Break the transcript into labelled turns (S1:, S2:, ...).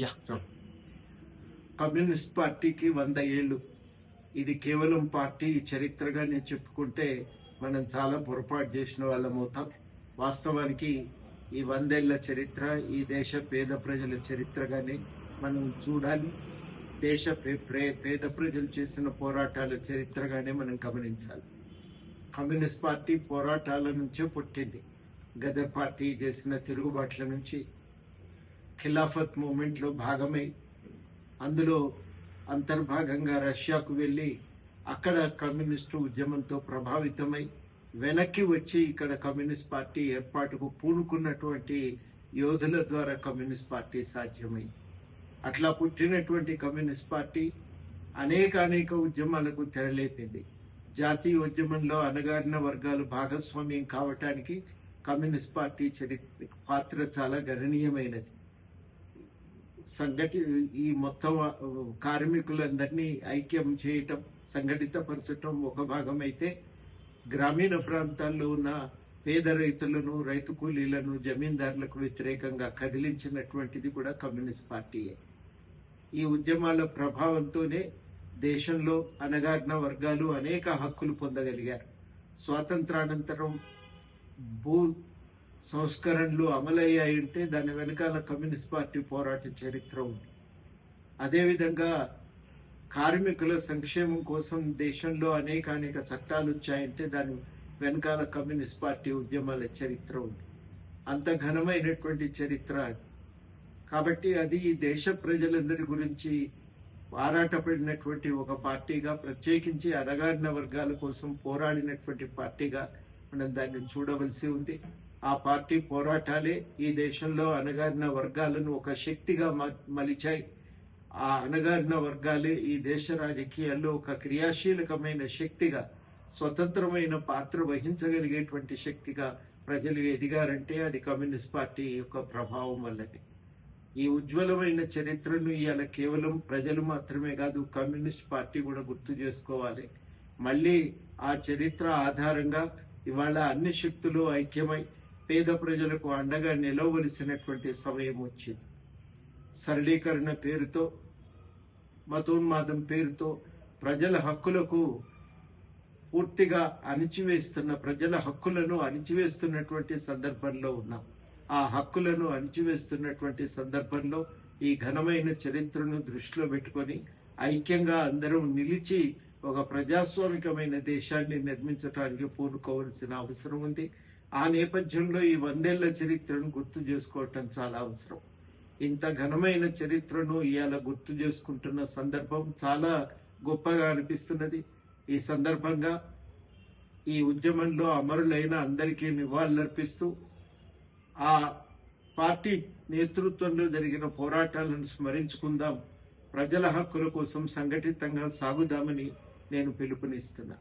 S1: Yeah
S2: communist పార్టీకి 100 ఏళ్ళు. ఇది కేవలం పార్టీ చరిత్రగా నేను చెప్పుకుంటే మనం చాలా పొరపాటు చేసిన వాళ్ళం అవుతాం. వాస్తవానికి ఈ 100 ఏళ్ల చరిత్ర ఈ దేశ పేద ప్రజల చరిత్రగానే మనం చూడాలి. దేశ పేద ప్రజలు చేసిన పోరాటాల చరిత్రగానే మనం గమనించాలి. కమ్యూనిస్ట్ పార్టీ పోరాటాల నుంచే పుట్టింది. గదర్ పార్టీ చేసిన తిరుగుబాట్ల నుంచి ఖిలాఫత్ మూమెంట్లో భాగమై అందులో అంతర్భాగంగా రష్యాకు వెళ్ళి అక్కడ కమ్యూనిస్టు ఉద్యమంతో ప్రభావితమై వెనక్కి వచ్చి ఇక్కడ కమ్యూనిస్ట్ పార్టీ ఏర్పాటుకు పూనుకున్నటువంటి యోధుల ద్వారా కమ్యూనిస్ట్ పార్టీ సాధ్యమైంది. అట్లా పుట్టినటువంటి కమ్యూనిస్ట్ పార్టీ అనేక ఉద్యమాలకు తెరలేపింది. జాతీయ ఉద్యమంలో అణగారిన వర్గాలు భాగస్వామ్యం కావటానికి కమ్యూనిస్ట్ పార్టీ పాత్ర చాలా గణనీయమైనది. ఈ మొత్తం కార్మికులందరినీ ఐక్యం చేయటం, సంఘటితపరచటం ఒక భాగం అయితే, గ్రామీణ ప్రాంతాల్లో ఉన్న పేద రైతులను, రైతు కూలీలను, జమీందారులకు వ్యతిరేకంగా కదిలించినటువంటిది కూడా కమ్యూనిస్ట్ పార్టీయే. ఈ ఉద్యమాల ప్రభావంతోనే దేశంలో అణగారిన వర్గాలు అనేక హక్కులు పొందగలిగారు. స్వాతంత్రానంతరం భూ సంస్కరణలు అమలయ్యాయంటే దాని వెనకాల కమ్యూనిస్ట్ పార్టీ పోరాట చరిత్ర ఉంది. అదేవిధంగా కార్మికుల సంక్షేమం కోసం దేశంలో అనేక చట్టాలు వచ్చాయంటే దాని వెనకాల కమ్యూనిస్ట్ పార్టీ ఉద్యమాల చరిత్ర ఉంది. అంత ఘనమైనటువంటి చరిత్ర అది. కాబట్టి అది ఈ దేశ ప్రజలందరి గురించి పోరాటపడినటువంటి ఒక పార్టీగా, ప్రత్యేకించి అణగారిన వర్గాల కోసం పోరాడినటువంటి పార్టీగా మనం దాన్ని చూడవలసి ఉంది. ఆ పార్టీ పోరాటాలే ఈ దేశంలో అణగారిన వర్గాలను ఒక శక్తిగా మలిచాయి. ఆ అణగారిన వర్గాలే ఈ దేశ రాజకీయాల్లో ఒక క్రియాశీలకమైన శక్తిగా, స్వతంత్రమైన పాత్ర వహించగలిగేటువంటి శక్తిగా ప్రజలు ఎదిగారంటే అది కమ్యూనిస్ట్ పార్టీ యొక్క ప్రభావం వల్లనే. ఈ ఉజ్వలమైన చరిత్రను ఇవాళ కేవలం ప్రజలు మాత్రమే కాదు, కమ్యూనిస్ట్ పార్టీ కూడా గుర్తు చేసుకోవాలి. మళ్ళీ ఆ చరిత్ర ఆధారంగా ఇవాళ అన్ని శక్తులు ఐక్యమై పేద ప్రజలకు అండగా నిలవలసినటువంటి సమయం వచ్చింది. సరళీకరణ పేరుతో, మతోన్మాదం పేరుతో ప్రజల హక్కులకు పూర్తిగా ప్రజల హక్కులను అణిచివేస్తున్నటువంటి సందర్భంలో ఉన్నాం. ఆ హక్కులను అణిచివేస్తున్నటువంటి సందర్భంలో ఈ ఘనమైన చరిత్రను దృష్టిలో పెట్టుకొని ఐక్యంగా అందరం నిలిచి ఒక ప్రజాస్వామికమైన దేశాన్ని నిర్మించడానికి పూనుకోవాల్సిన అవసరం ఉంది. ఆ నేపథ్యంలో ఈ 100 ఏళ్ల చరిత్రను గుర్తు చేసుకోవటం చాలా అవసరం. ఇంత ఘనమైన చరిత్రను ఇవాళ గుర్తు చేసుకుంటున్న సందర్భం చాలా గొప్పగా అనిపిస్తున్నది. ఈ సందర్భంగా ఈ ఉద్యమంలో అమరులైన అందరికీ నివాళులర్పిస్తూ ఆ పార్టీ నేతృత్వంలో జరిగిన పోరాటాలను స్మరించుకుందాం, ప్రజల హక్కుల కోసం సంఘటితంగా సాగుదామని నేను పిలుపునిస్తున్నా.